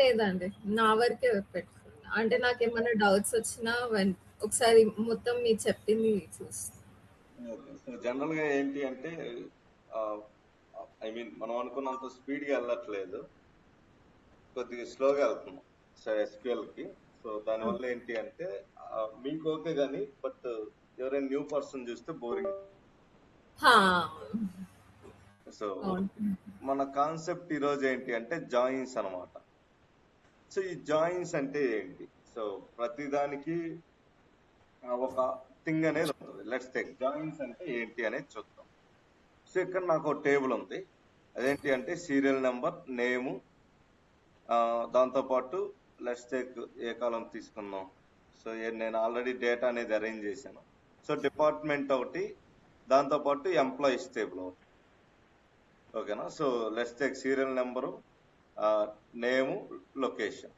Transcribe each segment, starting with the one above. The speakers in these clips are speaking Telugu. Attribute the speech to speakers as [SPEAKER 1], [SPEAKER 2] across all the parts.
[SPEAKER 1] లేదండి. నా వరకే పెట్టుకున్నా. అంటే నాకేమన్నా డౌట్స్ వచ్చినా ఒకసారి మొత్తం మీరు చెప్పింది చూస్తా.
[SPEAKER 2] ఓకే. సో జనరల్‌గా ఏంటి అంటే ఆహ్, ఐ మీన్ మనం అనుకున్నంత స్పీడ్‌గా వెళ్ళట్లేదు. కొద్దిగా స్లోగా వెళ్తున్నాం. సో ఎస్‌క్యూఎల్‌కి. సో దానివల్ల ఏంటి అంటే మీకు ఓకే గాని బట్ ఎవరైనా న్యూ పర్సన్ చూస్తే బోరింగ్.
[SPEAKER 1] హా!
[SPEAKER 2] సో
[SPEAKER 1] అవును.
[SPEAKER 2] మన కాన్సెప్ట్ ఈరోజు ఏంటి అంటే జాయిన్స్ అన్నమాట. సో ఈ జాయిన్స్ అంటే ఏంటి? సో ప్రతిదానికి ఒక థింగ్ అనేది ఉంటుంది. లెట్స్ టేక్ జాయిన్స్ అంటే ఏంటి అనేది చూద్దాం. సో ఇక్కడ నాకు ఒక టేబుల్ ఉంది. అదేంటి అంటే సీరియల్ నెంబర్, నేము, దాంతో పాటు లెట్స్ టేక్ ఏ కాలం తీసుకుందాం. సో నేను ఆల్రెడీ డేటా అనేది అరేంజ్ చేశాను. సో డిపార్ట్మెంట్ ఒకటి, దాంతో పాటు ఎంప్లాయీస్ టేబుల్ ఒకటి. ఓకేనా? So let's take serial number, name, location.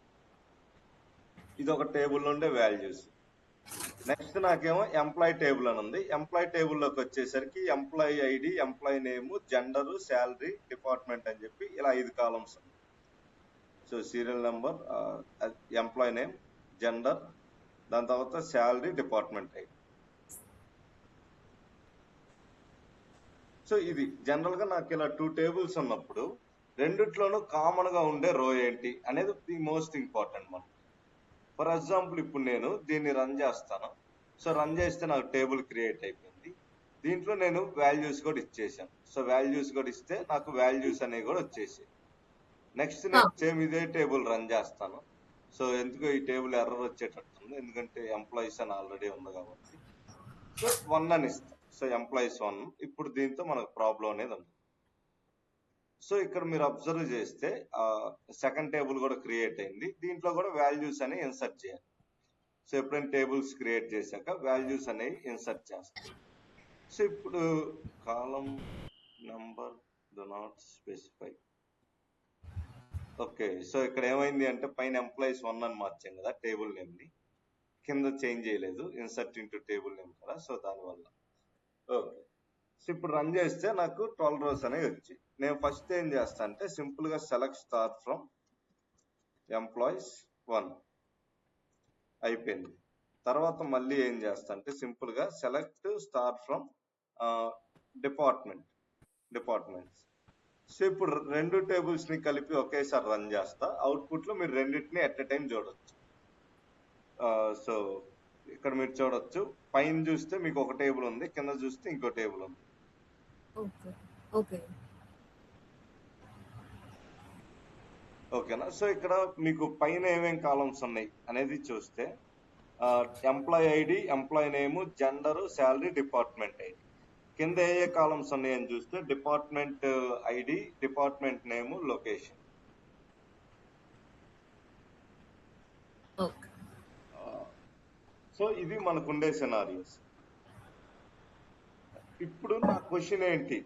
[SPEAKER 2] ఇది ఒక టేబుల్ ఉండే వాల్యూస్. నెక్స్ట్ నాకేమో ఎంప్లాయీ టేబుల్ అని ఉంది. ఎంప్లాయీ టేబుల్లోకి వచ్చేసరికి employee ID, employee name, gender, salary, department అని చెప్పి ఇలా 5 కాలమ్స్ ఉన్నాయి. So serial number, employee name, gender, దాని తర్వాత శాలరీ, డిపార్ట్మెంట్ ఐడి. సో ఇది జనరల్ గా నాకు ఇలా 2 టేబుల్స్ ఉన్నప్పుడు రెండిట్లోనూ కామన్ గా ఉండే రో ఏంటి అనేది ది మోస్ట్ ఇంపార్టెంట్ మనకి. ఫర్ ఎగ్జాంపుల్ ఇప్పుడు నేను దీన్ని రన్ చేస్తాను. సో రన్ చేస్తే నాకు టేబుల్ క్రియేట్ అయిపోయింది. దీంట్లో నేను వాల్యూస్ కూడా ఇచ్చేసాను. సో వాల్యూస్ కూడా ఇస్తే నాకు వాల్యూస్ అనేవి కూడా వచ్చేసాయి. నెక్స్ట్ నేను సేమ్ ఇదే టేబుల్ రన్ చేస్తాను. సో ఎందుకు ఈ టేబుల్ ఎర్రర్ వచ్చేటట్టుంది, ఎందుకంటే ఎంప్లాయీస్ అని ఆల్రెడీ ఉంది కాబట్టి. సో 1 అని ఇస్తాం. So employees 1. ఇప్పుడు దీంతో మనకు ప్రాబ్లం అనేది ఉంది. సో ఇక్కడ మీరు అబ్జర్వ్ చేస్తే సెకండ్ టేబుల్ కూడా క్రియేట్ అయింది. దీంట్లో కూడా వాల్యూస్ అనేవి ఇన్సర్ట్ చేయాలి. సో ఎప్పుడైనా టేబుల్స్ క్రియేట్ చేశాక వాల్యూస్ అనేవి ఇన్సర్ట్ చేస్తాం. సో ఇప్పుడు column number do not specify. Okay. So ఇక్కడ ఏమైంది అంటే పైన ఎంప్లాయీస్ 1 అని మార్చాం కదా టేబుల్ నేమ్ ని, కింద చేంజ్ చేయలేదు, ఇన్సర్ట్ ఇంటూ టేబుల్ నేమ్ కదా. సో దానివల్ల ఓకే. సో ఇప్పుడు రన్ చేస్తే నాకు 12 రోస్ అనేవి వచ్చాయి. నేను ఫస్ట్ ఏం చేస్తా అంటే సింపుల్ గా సెలెక్ట్ స్టార్ ఫ్రమ్ ఎంప్లాయీస్ 1 అయిపోయింది. తర్వాత మళ్ళీ ఏం చేస్తా అంటే సింపుల్ గా select star from departments. So ఇప్పుడు రెండు టేబుల్స్ ని కలిపి ఒకేసారి రన్ చేస్తా. అవుట్పుట్ లో మీరు రెండింటిని ఎట్ ఎ టైం చూడొచ్చు. సో ఇక్కడ మీరు చూడొచ్చు, పైన చూస్తే మీకు ఒక టేబుల్ ఉంది, కింద చూస్తే ఇంకో టేబుల్ ఉంది. ఓకేనా? సో ఇక్కడ మీకు పైన ఏమేం కాలమ్స్ ఉన్నాయి అనేది చూస్తే employee ID, employee name, gender, salary, department ID. కింద ఏ కాలమ్స్ ఉన్నాయని చూస్తే department ID, department name, location. So ఇది మనకుండే సినారియోస్. ఇప్పుడు నా క్వశ్చన్ ఏంటి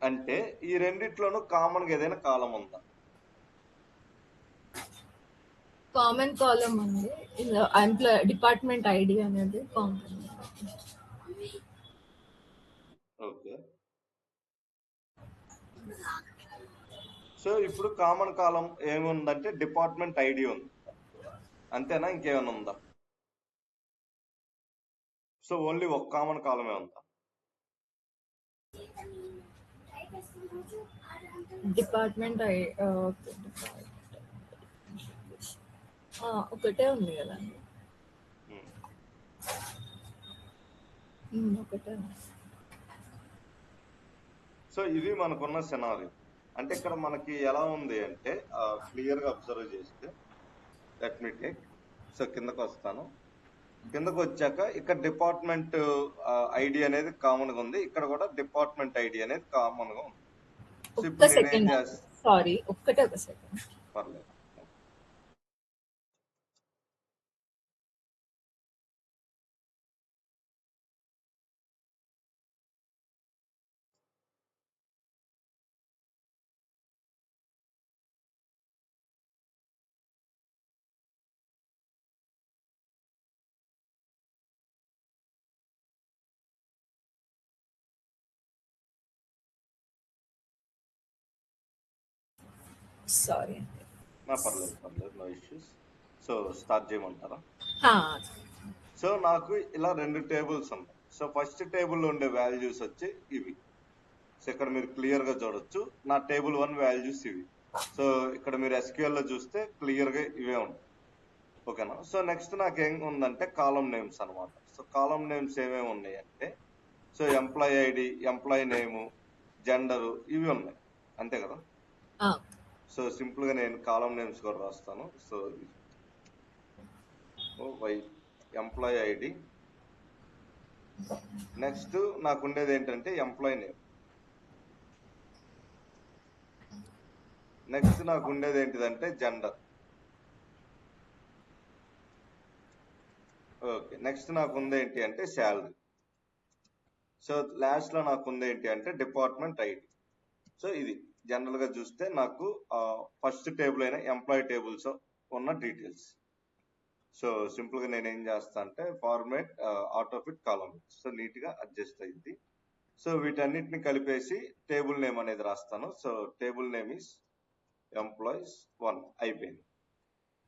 [SPEAKER 2] అంటే ఈ రెండిట్లోనూ కామన్ గా ఏదైనా కాలం ఉందా?
[SPEAKER 1] కామన్ కాలం ఉంది. ఎంప్లాయ్ డిపార్ట్మెంట్ ఐడి అనేది కామన్.
[SPEAKER 2] ఓకే. సో ఇప్పుడు కామన్ కాలం ఏముందంటే డిపార్ట్మెంట్ ఐడి ఉంది, అంతేనా? ఇంకేమైనా ఉందా? సో ఓన్లీ ఒక కామన్ కాలమే ఉందా?
[SPEAKER 1] డిపార్ట్మెంట్ ఒకటే ఉంది కదా. ఒకటే.
[SPEAKER 2] సో ఇది మనకున్న సినారియో. అంటే ఇక్కడ మనకి ఎలా ఉంది అంటే క్లియర్ గా అబ్జర్వ్ చేస్తే లెట్ మీ టేక్. సో కిందకు వస్తాను. కిందకు వచ్చాక ఇక్కడ డిపార్ట్మెంట్ ఐడి అనేది కామన్ గా ఉంది, ఇక్కడ కూడా డిపార్ట్మెంట్ ఐడి అనేది కామన్ గా ఉంది. సో ఇప్పుడు నేను ఏం చేస్తాను,
[SPEAKER 1] సారీ ఒక్కటే ఒక సెకండ్.
[SPEAKER 2] పర్లేదు.
[SPEAKER 1] సారీ.
[SPEAKER 2] పర్లేదు, నో ఇష్యూస్. సో స్టార్ట్ చేయమంటారా?
[SPEAKER 1] హా!
[SPEAKER 2] సో నాకు ఇలా 2 టేబుల్స్ ఉన్నాయి. సో ఫస్ట్ టేబుల్లో ఉండే వాల్యూస్ వచ్చి ఇవి. సో ఇక్కడ మీరు క్లియర్ గా చూడొచ్చు నా టేబుల్ 1 వాల్యూస్ ఇవి. సో ఇక్కడ మీరు SQL లో చూస్తే క్లియర్ గా ఇవే ఉంటాయి. ఓకేనా? సో నెక్స్ట్ నాకు ఏం ఉందంటే కాలమ్ నేమ్స్ అన్నమాట. సో కాలమ్ నేమ్స్ ఏమేమి ఉన్నాయి అంటే, సో ఎంప్లాయీ ఐడి, ఎంప్లాయీ నేము, జెండర్ ఇవి ఉన్నాయి, అంతే కదా?
[SPEAKER 1] ఆ!
[SPEAKER 2] సో సింపుల్ గా నేను కాలమ్ నేమ్స్ కూడా రాస్తాను. సో ఎంప్లాయీ ఐడి, నెక్స్ట్ నాకు ఉండేది ఏంటంటే ఎంప్లాయీ నేమ్, నెక్స్ట్ నాకు ఉండేది ఏంటిదంటే జెండర్, ఓకే. నెక్స్ట్ నాకు ఉంది ఏంటి అంటే శాలరీ. సో లాస్ట్ లో నాకు ఉంది ఏంటి అంటే డిపార్ట్మెంట్ ఐడి. సో ఇది జనరల్ గా చూస్తే నాకు ఫస్ట్ టేబుల్ అయిన ఎంప్లాయీ టేబుల్స్ ఉన్న డీటెయిల్స్. సో సింపుల్ గా నేను ఏం చేస్తా అంటే format auto fit column, so neat గా అడ్జస్ట్ అయింది. సో వీటన్నిటిని కలిపేసి టేబుల్ నేమ్ అనేది రాస్తాను. So table name is employees 1 అయిపోయింది.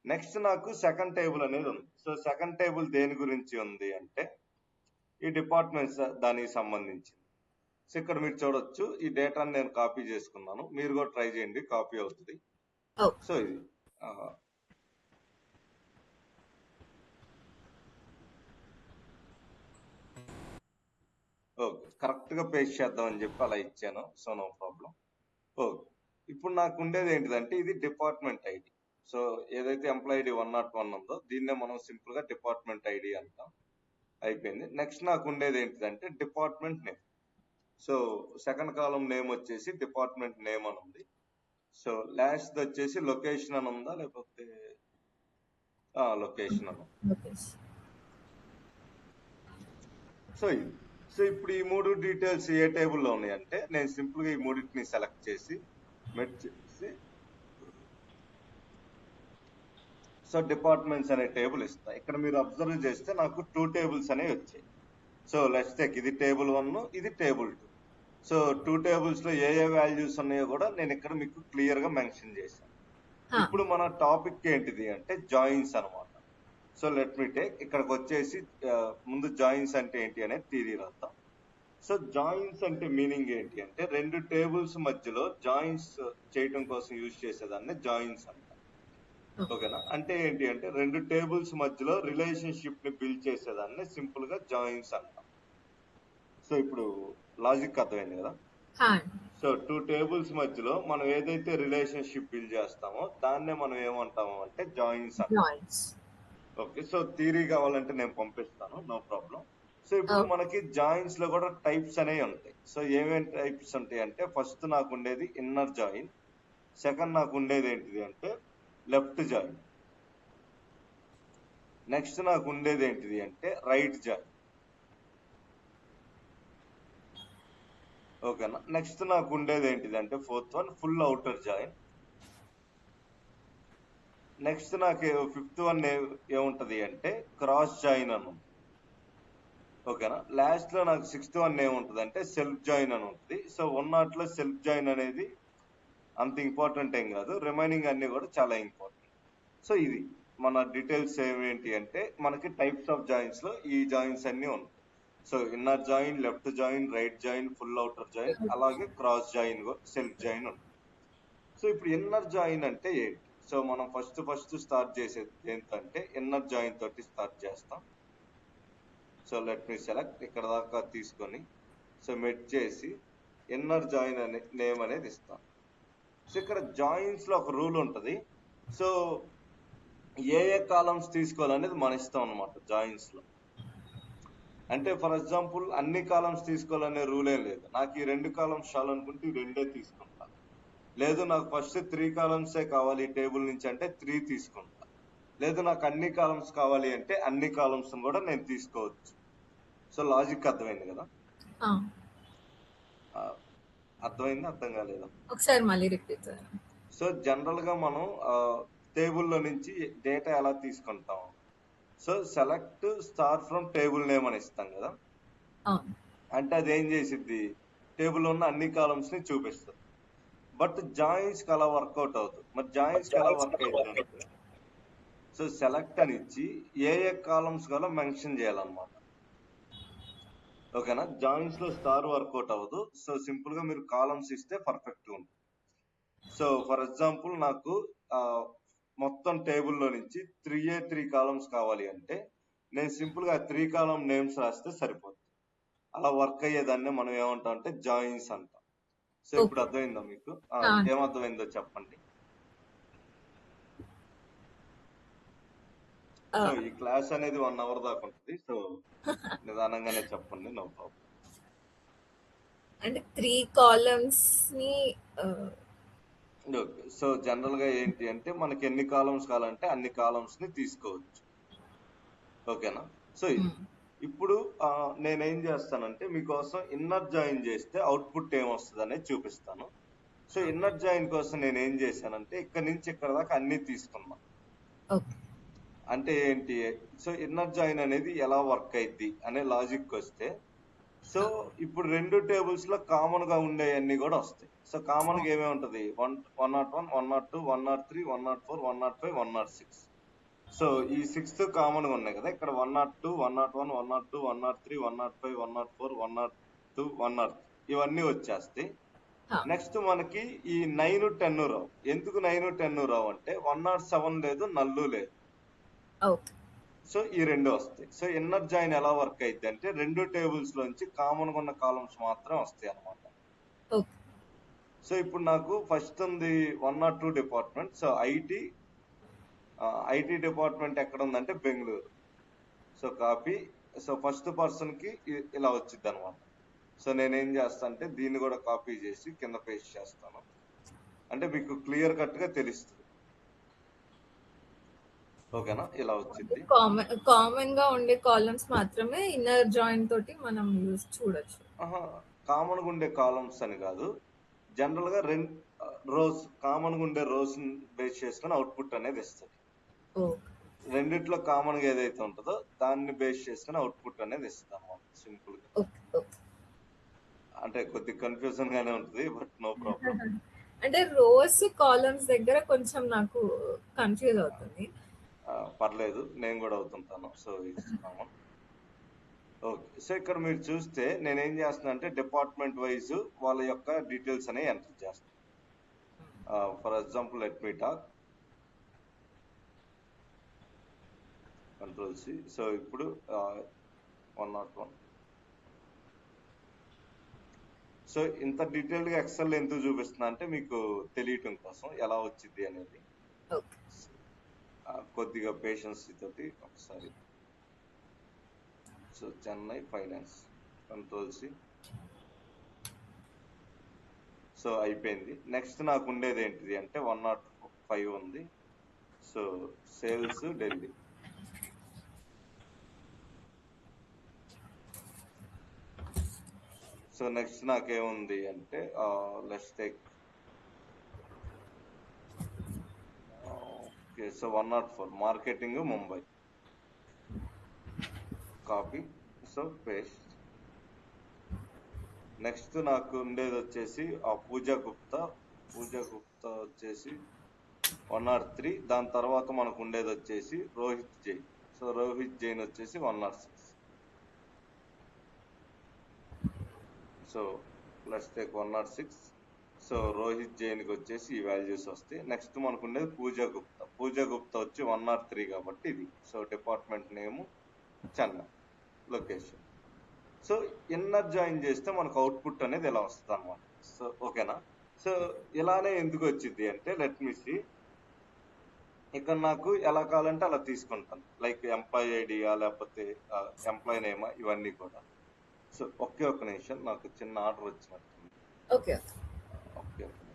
[SPEAKER 2] నెక్స్ట్ నాకు సెకండ్ టేబుల్ అనేది ఉంది. సో సెకండ్ టేబుల్ దేని గురించి ఉంది అంటే ఈ డిపార్ట్మెంట్స్ దానికి సంబంధించి. సో ఇక్కడ మీరు చూడొచ్చు ఈ డేటాను నేను కాపీ చేసుకున్నాను, మీరు కూడా ట్రై చేయండి, కాపీ అవుతుంది. సో ఇది ఓకే, కరెక్ట్ గా పేస్ట్ చేద్దాం అని చెప్పి అలా ఇచ్చాను. So no problem. ఓకే, ఇప్పుడు నాకు ఉండేది ఏంటిదంటే ఇది డిపార్ట్మెంట్ ఐడి. సో ఏదైతే ఎంప్లాయీ ఐడి 101 ఉందో దీన్నే మనం సింపుల్ గా డిపార్ట్మెంట్ ఐడి అంటాం. అయిపోయింది. నెక్స్ట్ నాకు ఉండేది ఏంటిదంటే department name. So second column name వచ్చేసి డిపార్ట్మెంట్ నేమ్ అని ఉంది. సో లాస్ట్ వచ్చేసి లొకేషన్ అని ఉందా లేకపోతే లొకేషన్ అని. సో ఇప్పుడు ఈ 3 డీటెయిల్స్ ఏ టేబుల్లో ఉన్నాయంటే నేను సింపుల్ గా ఈ మూడింటిని సెలెక్ట్ చేసి మెర్జ్ చేసి సో డిపార్ట్మెంట్స్ అనే టేబుల్ ఇస్తా. ఇక్కడ మీరు అబ్జర్వ్ చేస్తే నాకు 2 టేబుల్స్ అనేవి వచ్చాయి. సో లెట్స్ టేక్ ఇది టేబుల్ 1, ఇది టేబుల్ 2. సో 2 టేబుల్స్ లో ఏ వాల్యూస్ ఉన్నాయో కూడా నేను ఇక్కడ మీకు క్లియర్ గా మెన్షన్ చేశాను. ఇప్పుడు మన టాపిక్ ఏంటిది అంటే జాయిన్స్ అనమాట. సో లెట్ మీ టేక్ ఇక్కడికి వచ్చేసి ముందు జాయిన్స్ అంటే ఏంటి అనేది థియరీ రాద్దాం. సో జాయిన్స్ అంటే మీనింగ్ ఏంటి అంటే 2 టేబుల్స్ మధ్యలో జాయిన్స్ చేయటం కోసం యూజ్ చేసేదాన్ని జాయిన్స్ అంట. ఓకేనా? అంటే ఏంటి అంటే 2 టేబుల్స్ మధ్యలో రిలేషన్షిప్ ని బిల్డ్ చేసేదాన్ని సింపుల్ గా జాయిన్స్ అంటాం. సో ఇప్పుడు లాజిక్ అర్థమైంది కదా? సో 2 టేబుల్స్ మధ్యలో మనం ఏదైతే రిలేషన్షిప్ బిల్డ్ చేస్తామో దాన్నే మనం ఏమంటాము అంటే జాయిన్స్ అంటాం. ఓకే, సో థియరీ కావాలంటే నేను పంపిస్తాను, నో ప్రాబ్లం. సో ఇప్పుడు మనకి జాయిన్స్ లో కూడా టైప్స్ అనేవి ఉంటాయి. సో ఏమేమి టైప్స్ ఉంటాయి అంటే ఫస్ట్ నాకు ఉండేది ఇన్నర్ జాయిన్, సెకండ్ నాకు ఉండేది ఏంటిది అంటే లెఫ్ట్ జాయిన్, నెక్స్ట్ నాకు ఉండేది ఏంటిది అంటే రైట్ జాయిన్. ఓకేనా? నెక్స్ట్ నాకు ఉండేది ఏంటిది అంటే fourth one full outer join. Next నాకు ఫిఫ్త్ వన్ ఏముంటది అంటే క్రాస్ జాయిన్ అని ఉంటుంది. ఓకేనా? లాస్ట్ లో నాకు సిక్స్త్ వన్ ఏముంటది అంటే సెల్ఫ్ జాయిన్ అని ఉంటుంది. సో లో సెల్ఫ్ జాయిన్ అనేది అంత ఇంపార్టెంట్ ఏం కాదు, రిమైనింగ్ అన్ని కూడా చాలా ఇంపార్టెంట్. సో ఇది మన డీటెయిల్స్ ఏమేంటి అంటే మనకి టైప్స్ ఆఫ్ జాయిన్స్ లో ఈ జాయిన్స్ అన్ని ఉన్నాయి. So inner join, left join, right join, full outer join, అలాగే క్రాస్ జాయిన్, సెల్ఫ్ జాయిన్ ఉంటుంది. సో ఇప్పుడు ఇన్నర్ జాయిన్ అంటే ఏంటి? సో మనం ఫస్ట్ స్టార్ట్ చేసేది ఏంటంటే ఇన్నర్ జాయిన్ తోటి స్టార్ట్ చేస్తాం. సో లెట్ మీ సెలెక్ట్ ఇక్కడ దాకా తీసుకొని సో మెట్ చేసి ఇన్నర్ జాయిన్ అనే నేమ్ అనేది ఇస్తాం. సో ఇక్కడ జాయిన్స్ లో ఒక రూల్ ఉంటుంది. సో ఏ కాలమ్స్ తీసుకోవాలనేది మన ఇష్టం అనమాట జాయిన్స్ లో. అంటే ఫర్ ఎగ్జాంపుల్ అన్ని కాలమ్స్ తీసుకోవాలనే రూల్ ఏం లేదు. నాకు ఈ 2 కాలమ్స్ చాలనుకుంటే ఈ 2 తీసుకుంటా, లేదు నాకు ఫస్ట్ 3 కాలమ్సే కావాలి ఈ టేబుల్ నుంచి అంటే 3 తీసుకుంటా, లేదు నాకు అన్ని కాలమ్స్ కావాలి అంటే అన్ని కాలమ్స్ కూడా నేను తీసుకోవచ్చు. సో లాజిక్ అర్థమైంది కదా? అర్థమైంది, అర్థం కాలేదా?
[SPEAKER 1] ఒకసారి మళ్ళీ రిపీట్ చేయండి.
[SPEAKER 2] సో జనరల్ గా మనం టేబుల్లో నుంచి డేటా ఎలా తీసుకుంటాం? So select star from table name అని ఇస్తాం కదా. అంటే అది ఏం చేసిద్ది, టేబుల్ ఉన్న అన్ని కాలమ్స్ ని చూపిస్తుంది. బట్ జాయిన్స్ కి అలా వర్కౌట్ అవుతుంది. మరి జాయిన్స్ కి ఎలా వర్క్ అవుతుంది అంటే, సో సెలెక్ట్ అని ఇచ్చి ఏ కాలమ్స్ గల మెన్షన్ చేయాలన్నమాట. ఓకేనా? జాయిన్స్ లో స్టార్ వర్కౌట్ అవ్వదు. సో సింపుల్ గా మీరు కాలమ్స్ ఇస్తే పర్ఫెక్ట్ ఉంటుంది. సో ఫర్ ఎగ్జాంపుల్ నాకు మొత్తం టేబుల్లో నుంచి 3 కాలమ్స్ కావాలి అంటే నేను సింపుల్ గా 3 కాలమ్ నేమ్స్ రాస్తే సరిపోతుంది. అలా వర్క్ అయ్యేదాన్ని మనం ఏమంటాం అంటే జాయిన్స్ అంటాం. సో ఇప్పుడు
[SPEAKER 1] ఓకే.
[SPEAKER 2] అర్థమైందా మీకు?
[SPEAKER 1] ఆ!
[SPEAKER 2] ఏమర్థమైందో చెప్పండి.
[SPEAKER 1] ఆ!
[SPEAKER 2] సో ఈ క్లాస్ అనేది 1 అవర్ దాకా ఉంటుంది. సో నిదానంగానే చెప్పండి, నో ప్రాబ్లం.
[SPEAKER 1] అంటే 3 కాలమ్స్‌ని ఆహ్,
[SPEAKER 2] ఓకే. సో జనరల్ గా ఏంటి అంటే మనకి ఎన్ని కాలమ్స్ కావాలంటే అన్ని కాలమ్స్ ని తీసుకోవచ్చు. ఓకేనా? సో ఇది
[SPEAKER 1] హ్మ్.
[SPEAKER 2] ఇప్పుడు నేనేం చేస్తానంటే మీకోసం ఇన్నర్ జాయిన్ చేస్తే అవుట్పుట్ ఏమొస్తుంది అనేది చూపిస్తాను. సో ఇన్నర్ జాయిన్ కోసం నేను ఏం చేశానంటే ఇక్కడ నుంచి ఇక్కడ దాకా అన్ని తీసుకున్నా.
[SPEAKER 1] ఓకే.
[SPEAKER 2] అంటే ఏంటి? సో ఇన్నర్ జాయిన్ అనేది ఎలా వర్క్ అయింది అనే లాజిక్ వస్తే, సో ఇప్పుడు 2 టేబుల్స్ లో కామన్ గా ఉండేవన్నీ కూడా వస్తాయి. సో కామన్ గా ఏమేమి ఉంటది? 101, 102, 103, 104, 105, 106. సో ఈ 6 కామన్ గా ఉన్నాయి కదా. ఇక్కడ 102, 101, 102, 103, 105, 104, 102, 103 ఇవన్నీ వచ్చేస్తాయి.
[SPEAKER 1] ఆ!
[SPEAKER 2] నెక్స్ట్ మనకి ఈ 9, 10 రావు. ఎందుకు 9, 10 రావు అంటే 107 లేదు, నల్లు లేదు.
[SPEAKER 1] ఓకే.
[SPEAKER 2] సో ఈ 2 వస్తాయి. సో ఇన్నర్ జాయిన్ ఎలా వర్క్ అయితే అంటే 2 టేబుల్స్ లోంచి కామన్ గా ఉన్న కాలమ్స్ మాత్రం వస్తాయి అన్నమాట.
[SPEAKER 1] ఓకే.
[SPEAKER 2] సో ఇప్పుడు నాకు ఫస్ట్ ఉంది 102 డిపార్ట్మెంట్. సో ఐటీ డిపార్ట్మెంట్ ఎక్కడ ఉందంటే Bengaluru. So copy. So first person కి ఇలా వచ్చింది అనమాట. సో నేనేం చేస్తా అంటే దీన్ని కూడా కాపీ చేసి కింద పేస్ట్ చేస్తాను. అంటే మీకు క్లియర్ కట్ గా తెలుస్తుంది. ఓకేనా? ఇలా వచ్చింది.
[SPEAKER 1] కామన్‌గా ఉండే కాలమ్స్ మాత్రమే ఇన్నర్ జాయిన్ తోటి మనం చూడొచ్చు.
[SPEAKER 2] కామన్ గా ఉండే కాలమ్స్ అని కాదు, జనరల్ గా రోస్ కామన్ గా ఉండే రోస్ బేస్ చేసుకుని అవుట్పుట్ అనేది ఇస్తుంది.
[SPEAKER 1] ఓకే.
[SPEAKER 2] రెండిట్లో కామన్ గా ఏదైతే ఉంటుందో దాన్ని బేస్ చేసుకుని అవుట్పుట్ అనేది ఇస్తుంది అన్నమాట. సింపుల్ గా.
[SPEAKER 1] ఓకే. ఓకే.
[SPEAKER 2] అంటే కొద్దిగా కన్ఫ్యూజన్ గానే ఉంటుంది, బట్ నో ప్రాబ్లం.
[SPEAKER 1] అంటే రోస్, కాలమ్స్ దగ్గర కొంచెం నాకు కన్‌ఫ్యూజ్ అవుతుంది.
[SPEAKER 2] పర్లేదు, నేను కూడా అవుతుంటాను. So it's common. Okay. So ఇక్కడ మీరు చూస్తే నేనేం చేస్తున్నా అంటే డిపార్ట్మెంట్ వైజ్ వాళ్ళ యొక్క డీటెయిల్స్ అనేవి ఎంటర్ చేస్తాను. For example let me talk control C. So ఇప్పుడు 101. సో ఇంత డీటెయిల్డ్ గా ఎక్సెల్ ఎందుకు చూపిస్తున్నా అంటే మీకు తెలియటం కోసం ఎలా వచ్చింది అనేది.
[SPEAKER 1] ఓకే.
[SPEAKER 2] కొద్దిగా పేషెన్స్ తోటి ఒకసారి. So Chennai finance control C. So అయిపోయింది. నెక్స్ట్ నాకు ఉండేది ఏంటిది అంటే 105 ఉంది. So sales Delhi. So next నాకేముంది అంటే let's take okay. So 104 marketing Mumbai. Copy. So paste. Next నాకు ఉండేది వచ్చేసి పూజా గుప్తా. పూజా గుప్తా వచ్చేసి 103. దాని తర్వాత మనకు ఉండేది వచ్చేసి రోహిత్ జైన్. సో రోహిత్ జైన్ వచ్చేసి 106. So let's take 106. So Rohit Jain కి వచ్చేసి ఈ వాల్యూస్ వస్తాయి. నెక్స్ట్ మనకు ఉండేది పూజా గుప్తా. పూజా గుప్తా వచ్చి 103 కాబట్టి ఇది. So department name Chennai, location. So inner join చేస్తే మనకు అవుట్పుట్ అనేది ఇలా వస్తుంది అనమాట. సో ఓకేనా? సో ఇలానే ఎందుకు వచ్చింది అంటే లెట్ మీ సీ. ఇక్కడ నాకు ఎలా కావాలంటే అలా తీసుకుంటాను. లైక్ ఎంప్లాయ్ ఐడియా లేకపోతే ఎంప్లాయ్ నేమా ఇవన్నీ కూడా. సో ఒకే ఒక్క నిమిషం, నాకు చిన్న ఆర్డర్ వచ్చినట్టుంది.
[SPEAKER 1] ఓకే.
[SPEAKER 2] ఒకే ఒక్క నిమిషం.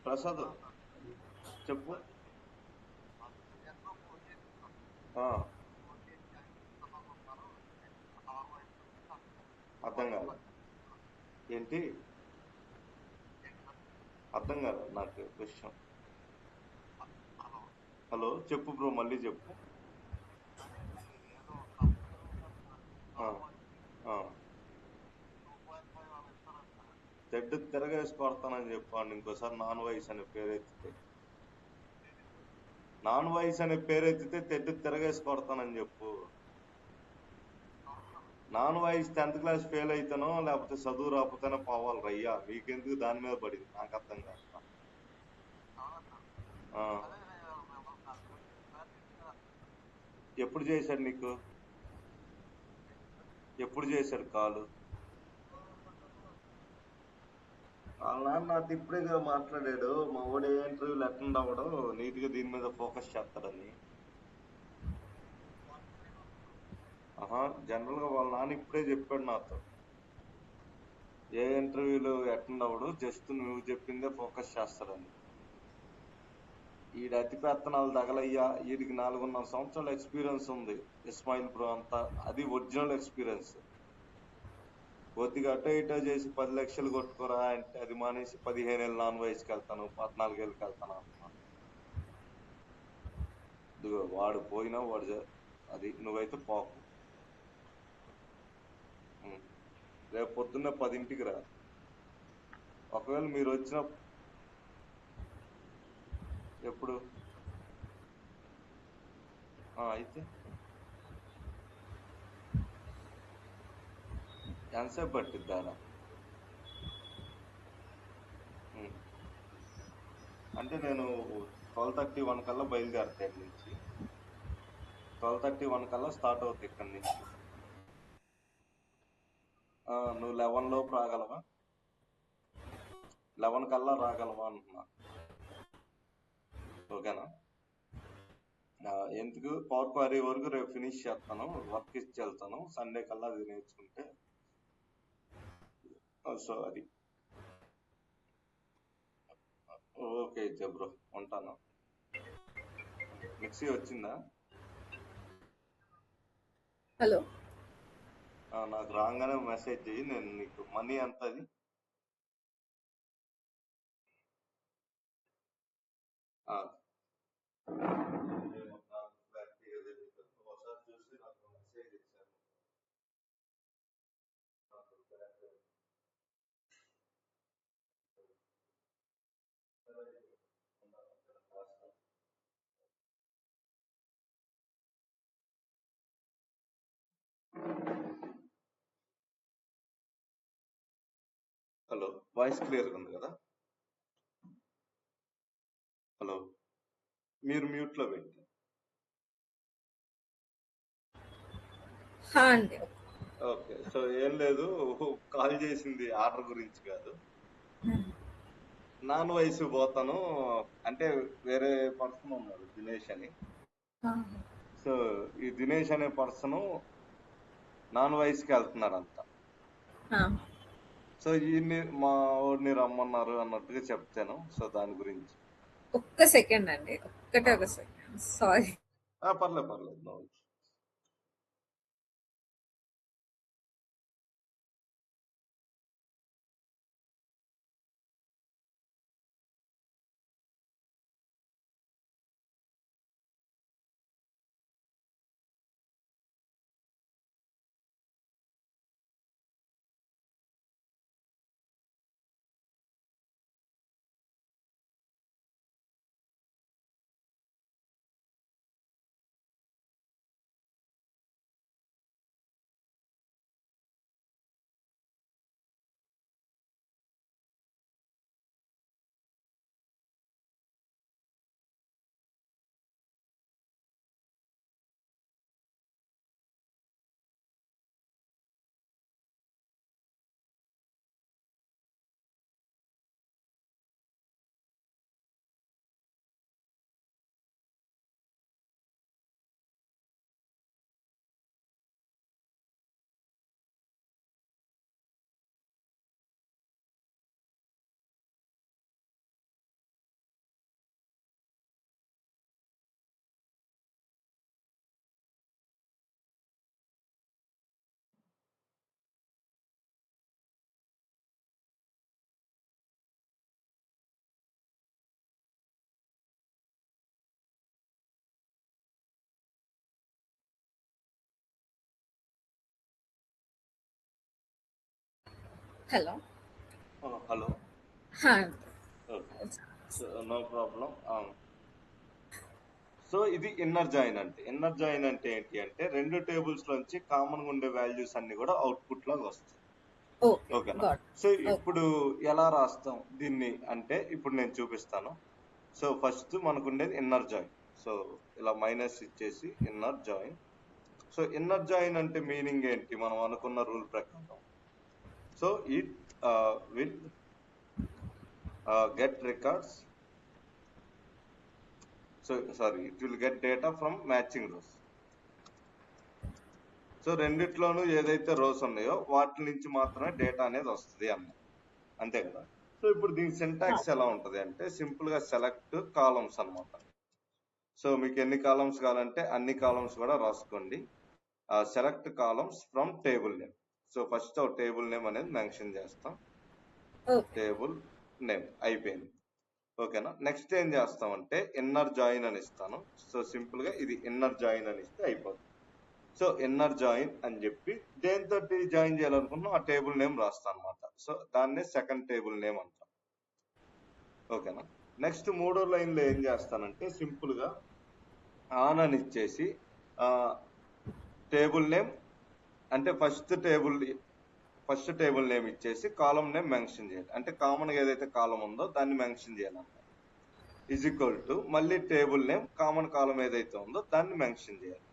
[SPEAKER 2] ప్రసాద్ చెప్పు. అర్థం కాదు ఏంటి? అర్థం కాదు నాకు విషయం. హలో చెప్పు బ్రో, మళ్ళీ చెప్పు. ఆ, ఆ. తెడ్డు తిరగేసి కొడతానని చెప్పండి ఇంకోసారి నాన్ వాయిస్ అనే పేరు ఎత్తితే. నాన్ వాయిస్ అనే పేరు ఎత్తితే తెడ్డు తిరగేసి కొడతానని చెప్పు. నాన్ వాయిస్ 10th క్లాస్ ఫెయిల్ అయితేనో లేకపోతే చదువు రాకపోతేనో పోవాలి రయ్యా, మీకెందుకు దాని మీద పడింది నాకు అర్థం కాదు. ఆ, ఎప్పుడు చేశాడు నీకు? ఎప్పుడు చేశాడు కాలు? వాళ్ళ నాన్న నాతో ఇప్పుడే మాట్లాడాడు, మా వాడు ఏ ఇంటర్వ్యూలు అటెండ్ అవ్వడం, నీట్ గా దీని మీద ఫోకస్ చేస్తాడని. ఆహా, జనరల్ గా వాళ్ళ నాన్న ఇప్పుడే చెప్పాడు నాతో, ఏ ఇంటర్వ్యూలు అటెండ్ అవ్వడు, జస్ట్ నువ్వు చెప్పిందే ఫోకస్ చేస్తాడని. ఈడ అతి పెత్తనాలు తగలయ్యా, వీడికి 4.5 సంవత్సరాల ఎక్స్పీరియన్స్ ఉంది ఇస్మాయిల్ బ్రో అంతా, అది ఒరిజినల్ ఎక్స్పీరియన్స్. కొద్దిగా అటో ఇటో చేసి 10 లక్షలు కొట్టుకోరా అంటే అది మానేసి 15 ఏళ్ళు నాన్ వయసుకి వెళ్తాను, 14 ఏళ్ళకి వెళ్తాను అంటున్నాను. ఇదిగో వాడు పోయినా అది నువ్వైతే పోకు. ఉం. రేపు పొద్దున్న 10ంటికి రా. ఒకవేళ మీరు వచ్చిన ఎప్పుడు అయితే ఎంతసేపు పట్టిద్దారా? అంటే నేను 12:31 కల్లా బయలుదేరతా ఇక్కడి నుంచి. 12:31 కల్లా స్టార్ట్ అవుతాయి ఇక్కడి నుంచి. నువ్వు 11 లోపు రాగలవా? 11 కల్లా రాగలవా అంటున్నా. ఓకేనా? ఎందుకు పవర్ క్వారీ వరకు రేపు ఫినిష్ చేస్తాను, వర్క్ ఇచ్చి వెళ్తాను, సండే కల్లా అది నేర్చుకుంటే. సో అది ఓకే అయితే బ్రో, ఉంటాను. మిక్సీ వచ్చిందా?
[SPEAKER 1] హలో.
[SPEAKER 2] నాకు రాగానే మెసేజ్ చెయ్యి, నేను నీకు మనీ ఎంత అది ఒకసారి చూసి నాకు మెసేజ్ ఇచ్చాను. హలో, వాయిస్ క్లియర్గా ఉంది కదా? హలో, మీరు మ్యూట్ లో పెట్టి.
[SPEAKER 1] అండి.
[SPEAKER 2] ఓకే, సో ఏం లేదు, కాల్ చేసింది ఆర్డర్ గురించి కాదు, నాన్ వయసు పోతాను అంటే వేరే పర్సన్ ఉన్నారు దినేష్ అని. సో ఈ దినేష్ అనే పర్సన్ నాన్ వయసుకి వెళ్తున్నారంట. సో ఈయన్ని మా వాడిని రమ్మన్నారు అన్నట్టుగా చెప్తాను. సో దాని గురించి
[SPEAKER 1] ఒక్క సెకండ్ అండి, ఒక్కటే ఒక సెకండ్, సారీ.
[SPEAKER 2] పర్లేదు నో.
[SPEAKER 1] హలో.
[SPEAKER 2] హలో.
[SPEAKER 1] హా!
[SPEAKER 2] Okay. So no problem. So ఇది ఇన్నర్ జాయిన్ అంటే. ఇన్నర్ జాయిన్ అంటే ఏంటి అంటే 2 టేబుల్స్ లోంచి కామన్ గా ఉండే వాల్యూస్ అన్ని కూడా అవుట్పుట్ లాగా వస్తాయి.
[SPEAKER 1] ఓకే.
[SPEAKER 2] ఓకేనా?
[SPEAKER 1] గాట్.
[SPEAKER 2] So
[SPEAKER 1] okay.
[SPEAKER 2] ఇప్పుడు ఎలా రాస్తాం దీన్ని అంటే ఇప్పుడు నేను చూపిస్తాను. సో ఫస్ట్ మనకు ఉండేది ఇన్నర్ జాయిన్. సో ఇలా మైనస్ ఇచ్చేసి inner join. So inner join అంటే మీనింగ్ ఏంటి మనం అనుకున్న రూల్ ప్రకారం. So it will get records. So sorry, it will get data from matching rows. So రెండిట్లోనూ ఏదైతే రోస్ ఉన్నాయో వాటి నుంచి మాత్రమే డేటా అనేది వస్తుంది అన్న, అంతే కదా. సో ఇప్పుడు దీని సింటాక్స్ ఎలా ఉంటది అంటే సింపుల్ గా సెలెక్ట్ కాలమ్స్ అన్నమాట. సో మీకు ఎన్ని కాలమ్స్ కావాలంటే అన్ని కాలమ్స్ కూడా రాసుకోండి. Select columns from table name. So first table name అనేది మెన్షన్ చేస్తాం.
[SPEAKER 1] ఓకే.
[SPEAKER 2] టేబుల్ నేమ్ అయిపోయింది. ఓకేనా. నెక్స్ట్ ఏం చేస్తామంటే ఇన్నర్ జాయిన్ అని ఇస్తాను. సో సింపుల్ గా ఇది ఇన్నర్ జాయిన్ అని ఇస్తే అయిపోతుంది. సో ఇన్నర్ జాయిన్ అని చెప్పి దేంతో జాయిన్ చేయాలనుకున్నా ఆ టేబుల్ నేమ్ రాస్తాను అనమాట. సో దాన్నే సెకండ్ టేబుల్ నేమ్ అంటాం. ఓకేనా. నెక్స్ట్ మూడో లైన్ లో ఏం చేస్తానంటే సింపుల్ గా ఆన్ అని ఇచ్చేసి టేబుల్ నేమ్ అంటే ఫస్ట్ టేబుల్ నేమ్ ఇచ్చేసి కాలం నేమ్ మెన్షన్ చేయాలి. అంటే కామన్ గా ఏదైతే కాలం ఉందో దాన్ని మెన్షన్ చేయాలన్నమాట. ఈజ్ ఈక్వల్ టు మళ్ళీ టేబుల్ నేమ్ కామన్ కాలం ఏదైతే ఉందో దాన్ని మెన్షన్ చేయాలి.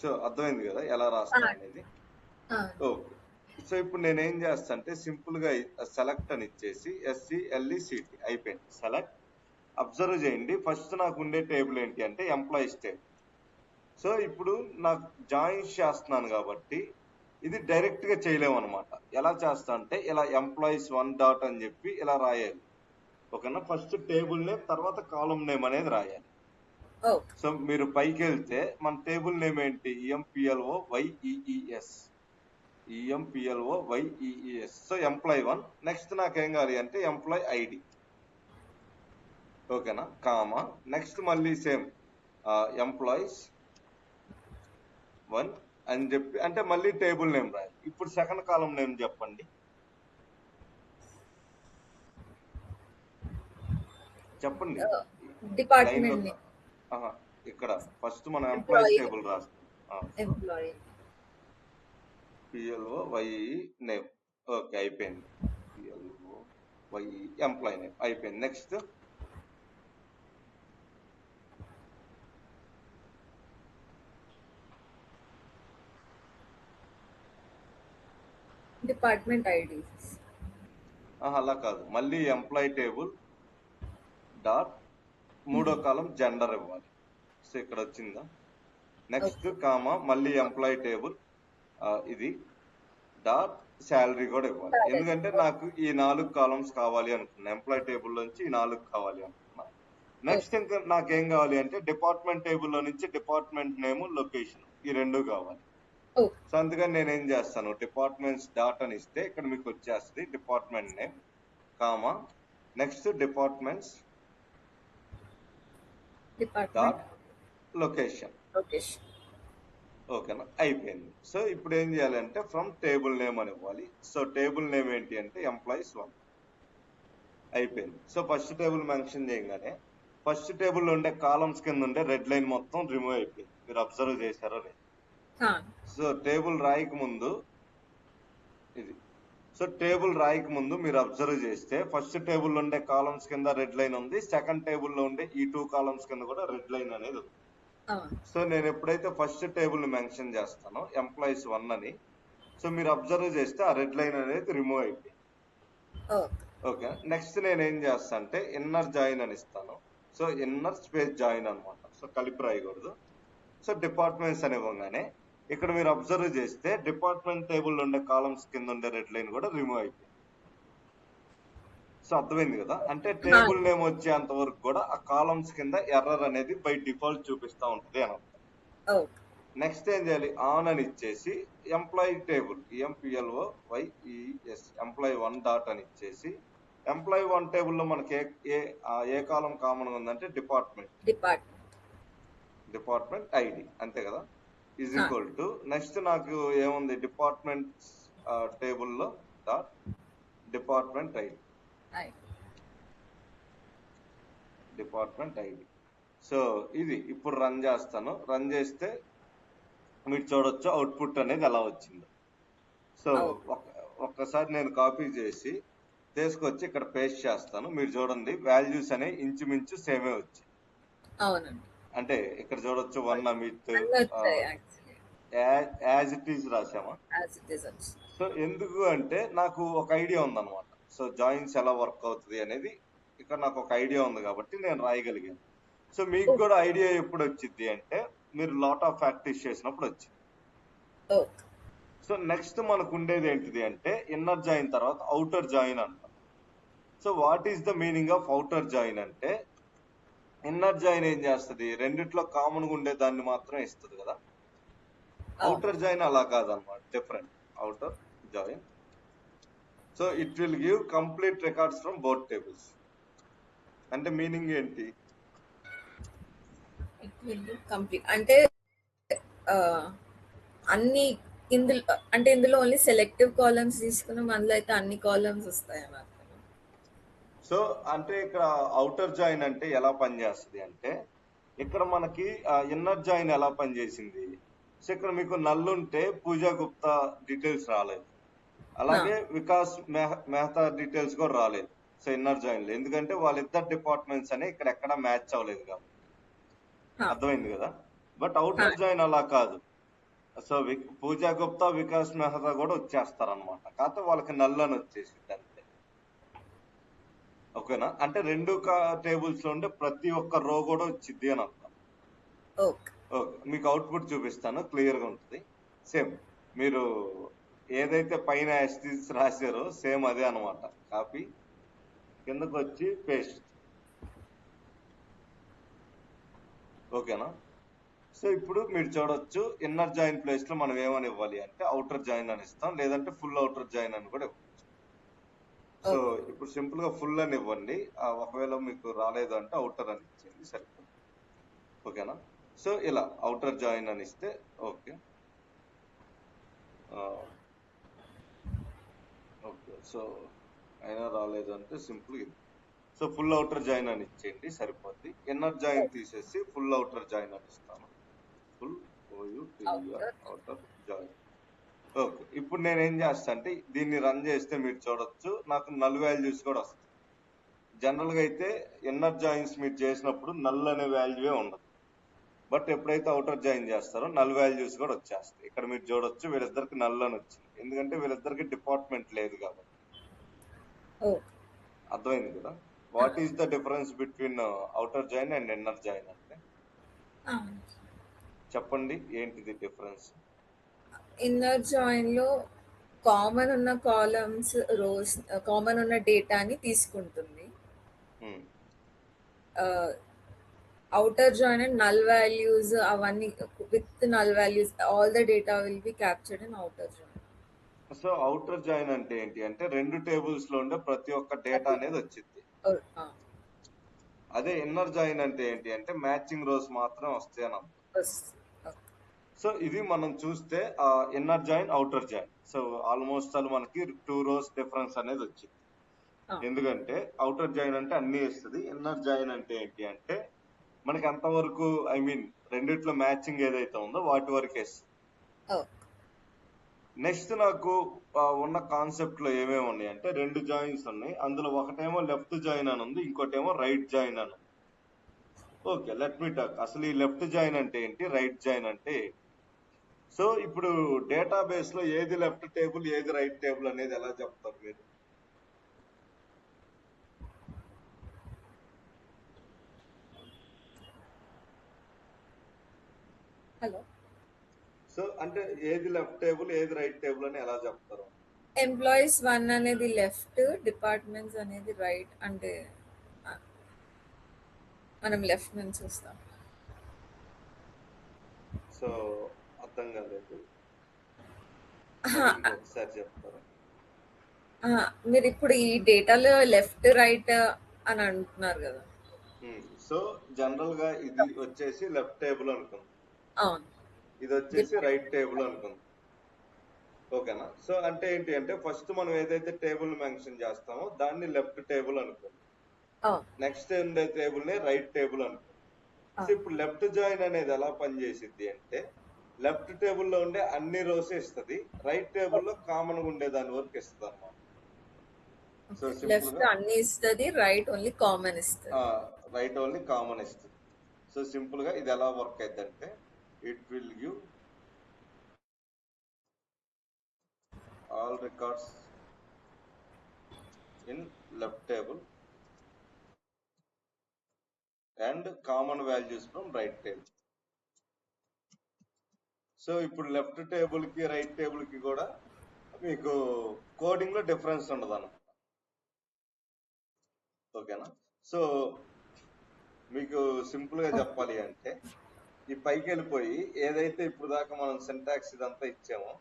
[SPEAKER 2] సో అర్థమైంది కదా ఎలా రాస్తాం అనేది. ఓకే. సో ఇప్పుడు నేను ఏం చేస్తా అంటే సింపుల్ గా సెలెక్ట్ అని ఇచ్చేసి SCLECT అయిపోయింది. సెలెక్ట్. అబ్జర్వ్ చేయండి ఫస్ట్ నాకు ఉండే టేబుల్ ఏంటి అంటే ఎంప్లాయీస్ టేబుల్. సో ఇప్పుడు నాకు జాయిన్స్ చేస్తున్నాను కాబట్టి ఇది డైరెక్ట్ గా చేయలేము అనమాట. ఎలా చేస్తా అంటే ఇలా ఎంప్లాయీస్ 1 డాట్ అని చెప్పి ఇలా రాయాలి. ఓకేనా. ఫస్ట్ టేబుల్ నేమ్ తర్వాత కాలం నేమ్ అనేది రాయాలి. సో మీరు పైకి వెళ్తే మన టేబుల్ నేమ్ ఏంటి EMPLOYEES. EMPLOYEES. So employee 1. Next నాకేం కావాలి అంటే ఎంప్లాయ్ ఐడి. ఓకేనా. కామా నెక్స్ట్ మళ్ళీ సేమ్ ఎంప్లాయీస్ 1 అని చెప్పి అంటే మళ్ళీ టేబుల్ నేమ్ రాయాలి. ఇప్పుడు సెకండ్ కాలం నేమ్ చెప్పండి. చెప్పండి.
[SPEAKER 1] Department name.
[SPEAKER 2] ఇక్కడ ఫస్ట్ మనం ఎంప్లాయీస్ టేబుల్ రాస్తాం.
[SPEAKER 1] ఎంప్లాయీ.
[SPEAKER 2] PLOYE name. ఓకే అయిపోయింది. PLOYE ఎంప్లాయీ నేమ్ అయిపోయింది. Next
[SPEAKER 1] department ID.
[SPEAKER 2] అలా కాదు, మళ్ళీ ఎంప్లాయీ టేబుల్ డాట్ మూడో కాలం జెండర్ ఇవ్వాలి. సో ఇక్కడ వచ్చిందా. నెక్స్ట్ కామా మళ్ళీ ఎంప్లాయీ టేబుల్ ఇది డాట్ శాలరీ కూడా ఇవ్వాలి. ఎందుకంటే నాకు ఈ 4 కాలమ్స్ కావాలి అనుకున్నా. ఎంప్లాయీ టేబుల్ నుంచి ఈ 4 కావాలి అనుకున్నా. నెక్స్ట్ ఇంకా నాకేం కావాలి అంటే డిపార్ట్మెంట్ టేబుల్ లో నుంచి డిపార్ట్మెంట్ నేమ్ లొకేషన్ ఈ 2 కావాలి. సో అందుకని నేను ఏం చేస్తాను డిపార్ట్మెంట్స్ డాట్ అని ఇస్తే ఇక్కడ మీకు వచ్చేస్తుంది department name comma next departments dot location. ఓకేనా అయిపోయింది. సో ఇప్పుడు ఏం చేయాలంటే ఫ్రమ్ టేబుల్ నేమ్ అని ఇవ్వాలి. సో టేబుల్ నేమ్ ఏంటి అంటే ఎంప్లాయీస్ 1 అయిపోయింది. సో ఫస్ట్ టేబుల్ మెన్షన్ చేయగానే ఫస్ట్ టేబుల్ లో ఉండే కాలమ్స్ కింద ఉండే రెడ్ లైన్ మొత్తం రిమూవ్ అయిపోయింది. మీరు అబ్జర్వ్ చేశారో లేదు. సో టేబుల్ రాయక ముందు ఇది. సో టేబుల్ రాయక ముందు మీరు అబ్జర్వ్ చేస్తే ఫస్ట్ టేబుల్ లో ఉండే కాలమ్స్ కింద రెడ్ లైన్ ఉంది. సెకండ్ టేబుల్ లో ఉండే ఈ 2 కాలమ్స్ కింద కూడా రెడ్ లైన్ అనేది ఉంది. సో నేను ఎప్పుడైతే ఫస్ట్ టేబుల్ మెన్షన్ చేస్తానో ఎంప్లాయీస్ 1 అని, సో మీరు అబ్జర్వ్ చేస్తే ఆ రెడ్ లైన్ అనేది రిమూవ్ అయిపోయింది. ఓకే. నెక్స్ట్ నేను ఏం చేస్తా అంటే ఇన్నర్ జాయిన్ అని ఇస్తాను. సో ఇన్నర్ స్పేస్ జాయిన్ అనమాట. సో కలిపి రాయకూడదు. సో డిపార్ట్మెంట్స్ అని ఇవ్వగానే ఇక్కడ మీరు అబ్జర్వ్ చేస్తే డిపార్ట్మెంట్ టేబుల్ ఉండే కాలమ్స్ కింద ఉండే రెడ్ లైన్ కూడా రిమూవ్ అయిపోయింది. సో అర్థమైంది కదా. అంటే టేబుల్ నేమ్ వచ్చేంత వరకు కూడా ఆ కాలమ్స్ కింద ఎర్రర్ అనేది బై డిఫాల్ట్ చూపిస్తా ఉంటుంది అని అర్థం. నెక్స్ట్ ఏం చేయాలి ఆన్ అని ఇచ్చేసి employee table EMPLOYES employee 1 dot అని ఇచ్చేసి ఎంప్లాయీ 1 టేబుల్ లో మనకి ఏ కాలం కామన్ ఉందంటే డిపార్ట్మెంట్ ఐడి అంతే కదా. ఈజ్ ఈక్వల్ టు నెక్స్ట్ నాకు ఏముంది డిపార్ట్మెంట్ టేబుల్లో dot department ID. Department ID. So ఇది ఇప్పుడు రన్ చేస్తాను. రన్ చేస్తే మీరు చూడొచ్చు అవుట్పుట్ అనేది ఎలా వచ్చిందో. సో ఒక్కసారి నేను కాపీ చేసి తీసుకొచ్చి ఇక్కడ పేస్ట్ చేస్తాను. మీరు చూడండి వాల్యూస్ అనేవి ఇంచుమించు సేమే వచ్చాయి.
[SPEAKER 1] అవునండి.
[SPEAKER 2] అంటే ఇక్కడ చూడొచ్చు 1 అమిత్ యాజ్ ఇట్ ఈస్ రాసామా. సో ఎందుకు అంటే నాకు ఒక ఐడియా ఉందన్నమాట. సో జాయిన్స్ ఎలా వర్క్ అవుతుంది అనేది ఇక్కడ నాకు ఒక ఐడియా ఉంది కాబట్టి నేను రాయగలిగాను. సో మీకు కూడా ఐడియా ఎప్పుడు వచ్చింది అంటే మీరు లాట్ ఆఫ్ ప్రాక్టీస్ చేసినప్పుడు వచ్చింది. సో నెక్స్ట్ మనకు ఉండేది ఏంటిది అంటే ఇన్నర్ జాయిన్ తర్వాత అవుటర్ జాయిన్ అంటాం. So what is the meaning of outer join అంటే ఇన్నర్ జాయిన్ ఏం చేస్తుంది, రెండిట్లో కామన్ గా ఉండే దాన్ని మాత్రం ఇస్తుంది కదా. అవుటర్ జాయిన్ అలా కాదన్నమాట, different. Outer join so it will give complete records from both tables. అంటే మీనింగ్ ఏంటి,
[SPEAKER 1] అంటే అన్ని ఇందులో ఓన్లీ సెలెక్టివ్ కాలమ్స్ తీసుకున్నాం, అందులో అయితే అన్ని కాలమ్స్ వస్తాయి అన్నమాట.
[SPEAKER 2] సో అంటే ఇక్కడ అవుటర్ జాయిన్ అంటే ఎలా పనిచేస్తుంది అంటే ఇక్కడ మనకి ఇన్నర్ జాయిన్ ఎలా పనిచేసింది. సో ఇక్కడ మీకు నల్లుంటే పూజా గుప్తా డీటెయిల్స్ రాలేదు, అలాగే వికాస్ మెహతా డీటెయిల్స్ కూడా రాలేదు. సో ఇన్నర్ జాయిన్ లో ఎందుకంటే వాళ్ళిద్దరు డిపార్ట్మెంట్స్ అనే ఇక్కడ ఎక్కడ మ్యాచ్ అవ్వలేదు కాబట్టి. అర్థమైంది కదా. బట్ అవుటర్ జాయిన్ అలా కాదు. సో పూజా గుప్తా వికాస్ మెహతా కూడా వచ్చేస్తారనమాట, కాకపోతే వాళ్ళకి నల్ అని వచ్చేసింది అంతే. ఓకేనా. అంటే రెండు టేబుల్స్ లో ఉండే ప్రతి ఒక్క రో కూడా వచ్చింది అని అర్థం. ఓకే మీకు అవుట్పుట్ చూపిస్తాను, క్లియర్ గా ఉంటుంది. సేమ్ మీరు ఏదైతే పైన ఎస్టీస్ రాశారో సేమ్ అదే అనమాట. కాపీ కిందకు వచ్చి పేస్ట్. ఓకేనా. సో ఇప్పుడు మీరు చూడొచ్చు ఇన్నర్ జాయిన్ ప్లేస్ లో మనం ఏమని ఇవ్వాలి అంటే అవుటర్ జాయిన్ అని ఇస్తాం, లేదంటే ఫుల్ అవుటర్ జాయిన్ అని కూడా ఇవ్వచ్చు. సో ఇప్పుడు సింపుల్ గా ఫుల్ అని ఇవ్వండి. ఒకవేళ మీకు రాలేదు అంటే అవుటర్ అని ఇచ్చేయండి సరిపోతుంది. ఓకేనా. సో ఇలా అవుటర్ జాయిన్ అని ఇస్తే ఓకే. ఓకే సో అయినా రాలేదు అంటే సింపుల్ ఇది. సో ఫుల్ అవుటర్ జాయిన్ అని ఇచ్చేయండి సరిపోద్ది. ఇన్నర్ జాయిన్ తీసేసి ఫుల్ అవుటర్ జాయిన్ అని ఇస్తాను. Full outer join. ఓకే ఇప్పుడు నేను ఏం చేస్తా అంటే దీన్ని రన్ చేస్తే మీరు చూడొచ్చు నాకు నల్ వాల్యూస్ కూడా వస్తాయి. జనరల్ గా అయితే ఇన్నర్ జాయిన్స్ మీరు చేసినప్పుడు నల్ అనే వాల్యూవే ఉండదు. బట్ ఎప్పుడైతే అవుటర్ జాయిన్ చేస్తారో నల్ వాల్యూస్ కూడా వచ్చేస్తాయి. ఇక్కడ మీరు చూడొచ్చు వీళ్ళిద్దరికి నల్ అని వచ్చింది, ఎందుకంటే వీళ్ళిద్దరికి డిపార్ట్మెంట్ లేదు కాబట్టి. అర్థమైంది కదా. What is the difference between outer join and inner join అంటే చెప్పండి, ఏంటిది డిఫరెన్స్.
[SPEAKER 1] ఇన్నర్ జాయిన్ లో కామన్ ఉన్న కాలమ్స్ రోస్ కామన్ ఉన్న డేటాని తీసుకుంటుంది. Outer join and null values అవన్నీ with null values all the data will be captured in outer join.
[SPEAKER 2] So outer join అంటే ఏంటి అంటే రెండు టేబుల్స్ లో ఉండే ప్రతి ఒక్క డేటా అనేది వచ్చింది. అదే ఇన్నర్ జాయిన్ అంటే ఏంటి అంటే మ్యాచింగ్ రోస్ మాత్రం వస్తాయి అని అర్థం. సో ఇది మనం చూస్తే inner join outer join. So almost all మనకి 2 rows డిఫరెన్స్ అనేది వచ్చింది. ఎందుకంటే అవుటర్ జాయిన్ అంటే అన్ని ఇస్తుంది, ఇన్నర్ జాయిన్ అంటే ఏంటి అంటే మనకి ఎంతవరకు ఐ మీన్ రెండిట్లో మ్యాచింగ్ ఏదైతే ఉందో వాటి వరకే ఇస్తుంది. నెక్స్ట్ నాకు ఉన్న కాన్సెప్ట్ లో ఏమేమి ఉన్నాయి అంటే రెండు జాయిన్స్ ఉన్నాయి, అందులో ఒకటేమో లెఫ్ట్ జాయిన్ అని ఉంది, ఇంకోటేమో రైట్ జాయిన్ అని ఉంది. ఓకే లెట్ మీ టాక్ అసలు ఈ లెఫ్ట్ జాయిన్ అంటే ఏంటి, రైట్ జాయిన్ అంటే ఏంటి. సో ఇప్పుడు డేటాబేస్ లో ఏది లెఫ్ట్ టేబుల్ ఏది రైట్ టేబుల్ అనేది ఎలా చెప్తారు మీరు.
[SPEAKER 1] హలో.
[SPEAKER 2] సో అంటే ఏది లెఫ్ట్ టేబుల్ ఏది రైట్ టేబుల్ అని ఎలా చెప్తారు.
[SPEAKER 1] ఎంప్లాయీస్ 1 అనేది లెఫ్ట్, డిపార్ట్మెంట్స్ అనేది రైట్. అంటే మనం లెఫ్ట్ నుంచి చూస్తాం.
[SPEAKER 2] సో అర్థం కాలేదు, ఒకసారి చెప్తారా.
[SPEAKER 1] మీరు ఇప్పుడు ఈ డేటాలో లెఫ్ట్ రైట్ అని అంటున్నారు కదా.
[SPEAKER 2] సో జనరల్ గా ఇది వచ్చేసి లెఫ్ట్ టేబుల్ అనుకుంది,
[SPEAKER 1] అవును,
[SPEAKER 2] ఇది వచ్చేసి రైట్ టేబుల్ అనుకుంది. ఓకేనా? సో అంటే ఏంటి అంటే ఫస్ట్ మనం ఏదైతే టేబుల్ మెన్షన్ చేస్తామో దాన్ని లెఫ్ట్ టేబుల్ అనుకోండి. నెక్స్ట్ ఉండే టేబుల్ ని రైట్ టేబుల్ అనుకోండి. సో ఇప్పుడు లెఫ్ట్ జాయిన్ అనేది ఎలా పనిచేసిద్ది అంటే లెఫ్ట్ టేబుల్లో ఉండే అన్ని రోస్ ఇస్తుంది, రైట్ టేబుల్లో కామన్ గా ఉండే దాని వరకు ఇస్తుంది అనమాట. సో సింపుల్
[SPEAKER 1] లెఫ్ట్
[SPEAKER 2] గా
[SPEAKER 1] అన్ని ఇస్తుంది, రైట్ ఓన్లీ కామన్ ఇస్తుంది.
[SPEAKER 2] రైట్ ఓన్లీ కామన్ ఇస్తుంది. సో సింపుల్ గా ఇది ఎలా వర్క్ అవుతుంది అంటే it will give all records in left table and common values from right table. So ఇప్పుడు లెఫ్ట్ టేబుల్ కి రైట్ టేబుల్ కి కూడా మీకు కోడింగ్ లో డిఫరెన్స్ ఉండదు అన్నమాట. ఓకేనా? సో మీకు సింపుల్ గా చెప్పాలి అంటే ఈ పైకి వెళ్ళిపోయి ఏదైతే ఇప్పుడు దాకా మనం సింటాక్స్ ఇదంతా ఇచ్చామో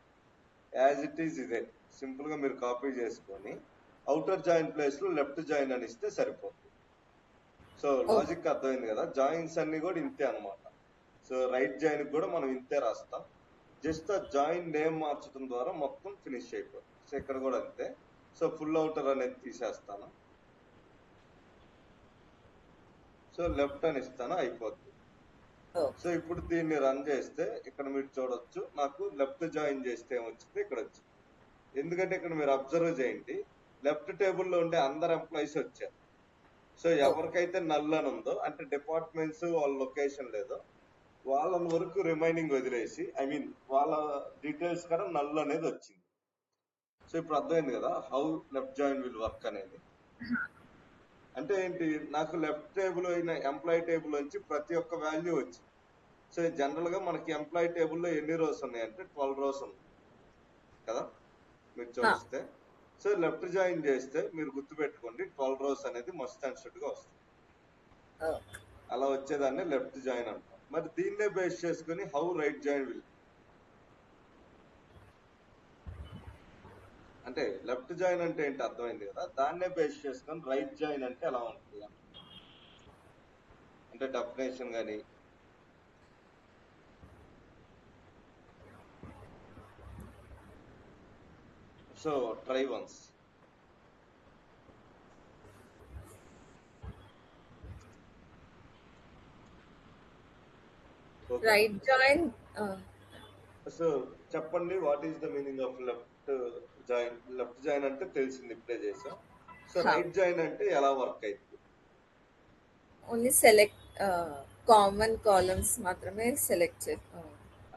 [SPEAKER 2] యాజ్ ఇట్ ఈజ్ ఇదే సింపుల్ గా మీరు కాపీ చేసుకొని అవుటర్ జాయిన్ ప్లేస్ లో లెఫ్ట్ జాయిన్ అని ఇస్తే సరిపోతుంది. సో లాజిక్ అర్థమైంది కదా? జాయిన్స్ అన్ని కూడా ఇంతే అనమాట. సో రైట్ జాయిన్ కూడా మనం ఇంతే రాస్తాం, జస్ట్ ఆ జాయిన్ నేమ్ మార్చడం ద్వారా మొత్తం ఫినిష్ అయిపోతుంది. సో ఇక్కడ కూడా అంతే. సో ఫుల్ అవుటర్ అనేది తీసేస్తాను, సో లెఫ్ట్ అని ఇస్తాను, అయిపోతుంది. సో ఇప్పుడు దీన్ని రన్ చేస్తే ఇక్కడ మీరు చూడొచ్చు నాకు లెఫ్ట్ జాయిన్ చేస్తే ఏమొచ్చింది ఇక్కడ వచ్చింది. ఎందుకంటే ఇక్కడ మీరు అబ్జర్వ్ చేయండి లెఫ్ట్ టేబుల్లో ఉండే అందరు ఎంప్లాయీస్ వచ్చారు. సో ఎవరికైతే నల్ అని ఉందో అంటే డిపార్ట్మెంట్స్ వాళ్ళ లొకేషన్ లేదో వాళ్ళ వరకు రిమైనింగ్ వదిలేసి ఐ మీన్ వాళ్ళ డీటెయిల్స్ కూడా నల్ అనేది వచ్చింది. సో ఇప్పుడు అర్థమైంది కదా how left join will work అనేది. అంటే ఏంటి, నాకు లెఫ్ట్ టేబుల్ అయిన ఎంప్లాయీ టేబుల్ నుంచి ప్రతి ఒక్క వాల్యూ వచ్చింది. సో జనరల్ గా మనకి ఎంప్లాయీ టేబుల్లో ఎన్ని రోస్ ఉన్నాయి అంటే 12 రోస్ ఉన్నాయి కదా మీరు చూస్తే. సో లెఫ్ట్ జాయిన్ చేస్తే మీరు గుర్తుపెట్టుకోండి 12 రోస్ అనేది మస్ట్ అండ్ షుడ్ గా వస్తుంది. అలా వచ్చేదాన్ని లెఫ్ట్ జాయిన్ అంటాం. మరి దీన్నే బేస్ చేసుకుని హౌ రైట్ జాయిన్ విల్, అంటే లెఫ్ట్ జాయిన్ అంటే ఏంటి అర్థమైంది కదా, దాన్నే బేస్ చేసుకొని రైట్ జాయిన్ అంటే ఎలా ఉంటుంది అంటే డెఫినేషన్ కానీ so try once.
[SPEAKER 1] Right join.
[SPEAKER 2] So చెప్పండి what is the meaning of left join. Left join అంటే తెలిసింది, ఇప్పుడే చేసాం. సో రైట్ జాయిన్ అంటే ఎలా వర్క్ అవుతుంది?
[SPEAKER 1] ఓన్లీ సెలెక్ట్ కామన్ కాలమ్స్ మాత్రమే సెలెక్ట్ చేస్తాం.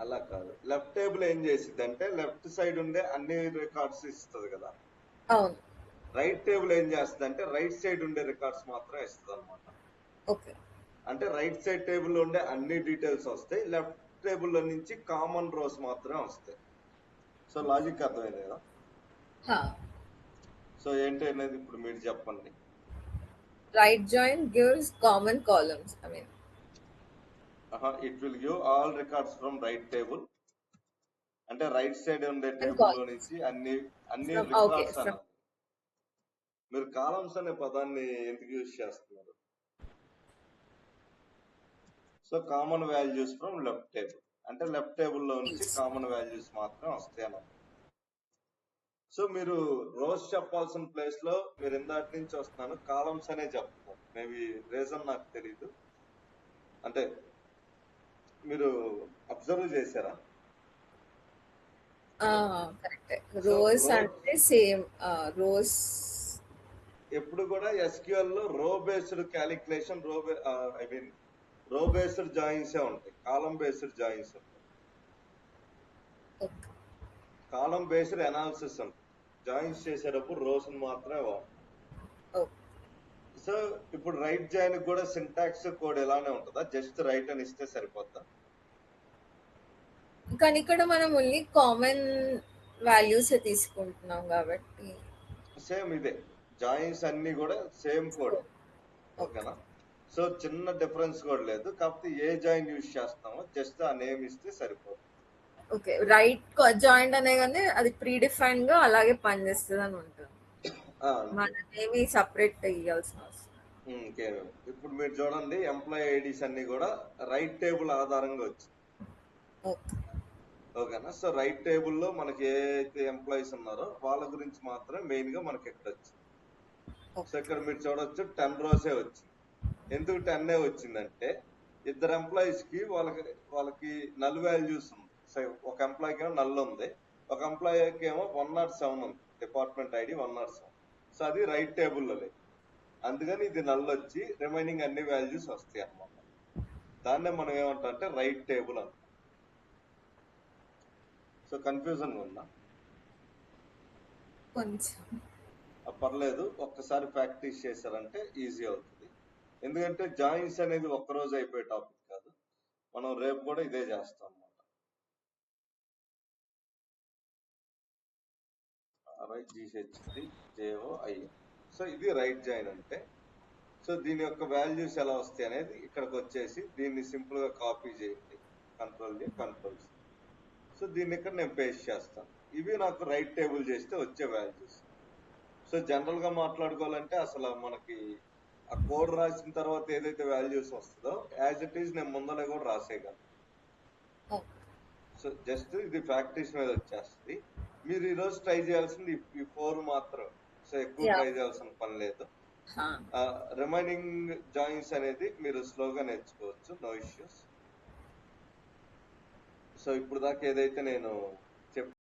[SPEAKER 2] అలా కాదు, లెఫ్ట్ టేబుల్ ఏం చేసింది అంటే లెఫ్ట్ సైడ్ ఉండే అన్ని రికార్డ్స్ ఇస్తుంది కదా.
[SPEAKER 1] అవును.
[SPEAKER 2] రైట్ టేబుల్ ఏం చేస్తుంది అంటే రైట్ సైడ్ ఉండే రికార్డ్స్ మాత్రమే ఇస్తుంది అనమాట.
[SPEAKER 1] ఓకే.
[SPEAKER 2] అంటే రైట్ సైడ్ టేబుల్ ఉండే అన్ని డీటెయిల్స్ వస్తాయి, లెఫ్ట్ టేబుల్ నుంచి కామన్ రోస్ మాత్రమే వస్తాయి. సో లాజిక్ అర్థమైంది కదా? సో ఏంటి అనేది ఇప్పుడు మీరు చెప్పండి.
[SPEAKER 1] Right join gives common columns. I mean
[SPEAKER 2] it will give all records from right table, అంటే రైట్ సైడ్ ఉండే టేబుల్ లో నుంచి అన్ని రికార్డ్స్ అన్నారు. మీరు కాలమ్స్ అనే పదాన్ని ఎందుకు యూజ్ చేస్తున్నారు? So common values from left table అంటే లెఫ్ట్ టేబుల్ లో నుంచి కామన్ వాల్యూస్ మాత్రం వస్తాయి అన్నమాట. సో మీరు రోస్ చెప్పాల్సిన ప్లేస్ లో మీరు ఇందాటి నుంచి వస్తున్నాను కాలమ్స్ అనే చెప్తున్నారు. మేబీ రీజన్ నాకు తెలీదు, అంటే మీరు అబ్జర్వ్ చేశారా?
[SPEAKER 1] కరెక్ట్. రోస్ అంటే సేమ్ రోస్.
[SPEAKER 2] ఎప్పుడు కూడా SQL లో రో బేస్డ్ క్యాలిక్యులేషన్, ఐ మీన్ రో బేస్డ్ జాయిన్స్ ఉంటాయి, కాలం బేస్డ్ జాయిన్స్ ఉంటాయి. కాలం బేస్డ్ అనాలిసిస్ ఉంటుంది. జాయిన్స్ చేసేటప్పుడు రోస్ మాత్రమే వాడతాం. సో ఇప్పుడు రైట్ జాయిన్ కూడా సింటాక్స్ కోడ్ ఎలానే ఉంటుందా, జస్ట్ రైట్ అని ఇస్తే సరిపోద్దా?
[SPEAKER 1] కానీ ఇక్కడ మనం ఓన్లీ కామన్ వాల్యూస్ తీసుకుంటున్నాం కాబట్టి
[SPEAKER 2] సేమ్ ఇదే జాయిన్స్ అన్ని కూడా సేమ్ కోడ్. ఓకేనా? సో చిన్న డిఫరెన్స్ కూడా లేదు, కాకపోతే ఏ జాయిన్ యూజ్ చేస్తామో జస్ట్ ఆ నేమ్ ఇస్తే సరిపోతుంది.
[SPEAKER 1] ఓకే. రైట్ జాయిన్ అనే కానీ అది ప్రీ డిఫైన్ గా అలాగే పనిచేస్తుంది అని ఉంటుంది, మనమేమి సపరేట్ ఇవ్వాల్సిన అవసరం.
[SPEAKER 2] ఇప్పుడు మీరు చూడండి ఎంప్లాయీ ఐడీస్ అన్ని కూడా రైట్ టేబుల్ ఆధారంగా వచ్చింది. ఓకేనా. సో రైట్ టేబుల్లో మనకి ఏ అయితే ఎంప్లాయీస్ ఉన్నారో వాళ్ళ గురించి మాత్రమే మెయిన్ గా మనకి ఇక్కడ వచ్చింది. సో ఇక్కడ మీరు చూడొచ్చు 10 రోజే వచ్చింది. ఎందుకు 10 వచ్చిందంటే ఇద్దరు ఎంప్లాయీస్ కి వాళ్ళకి నల్ వాల్యూస్ ఉంది. సో ఒక ఎంప్లాయీకి ఏమో నల్ ఉంది, ఒక ఎంప్లాయీకి ఏమో 107 ఉంది, డిపార్ట్మెంట్ ఐడి 107. సో అది రైట్ టేబుల్లో లేదు, అందుకని ఇది నల్ వచ్చి రిమైనింగ్ అన్ని వాల్యూస్ వస్తాయి అన్నమాట. దాన్నే మనం ఏమంటాం అంటే రైట్ టేబుల్ అంటాం. సో కన్ఫ్యూజన్ ఉందా?
[SPEAKER 1] కొంచెం
[SPEAKER 2] పర్లేదు, ఒక్కసారి ప్రాక్టీస్ చేశారంటే ఈజీ అవుతుంది. ఎందుకంటే జాయిన్స్ అనేది ఒక్కరోజు అయిపోయే టాపిక్ కాదు, మనం రేపు కూడా ఇదే చేస్తాం అన్నమాట. RIGHT సో ఇది రైట్ జాయిన్ అంటే. సో దీని యొక్క వాల్యూస్ ఎలా వస్తాయి అనేది ఇక్కడికి వచ్చేసి దీన్ని సింపుల్ గా కాపీ చేయండి, కంట్రోల్. సో దీన్ని ఇక్కడ నేను పేస్ట్ చేస్తాను. ఇవి నాకు రైట్ టేబుల్ చేస్తే వచ్చే వాల్యూస్. సో జనరల్ గా మాట్లాడుకోవాలంటే అసలు మనకి ఆ కోడ్ రాసిన తర్వాత ఏదైతే వాల్యూస్ వస్తుందో యాజ్ ఇట్ ఈజ్ నేను ముందర కూడా రాసేయగలను. సో జస్ట్ ఇది ప్రాక్టీస్ మీద వచ్చేస్తుంది. మీరు ఈ రోజు ట్రై చేయాల్సింది ఈ 4 మాత్రం. సో ఎక్కువ ట్రై చేయాల్సిన పని లేదు. రిమైనింగ్ జాయిన్స్ అనేది మీరు స్లోగా నేర్చుకోవచ్చు, నో ఇష్యూస్. సో ఇప్పుడు దాకా ఏదైతే నేను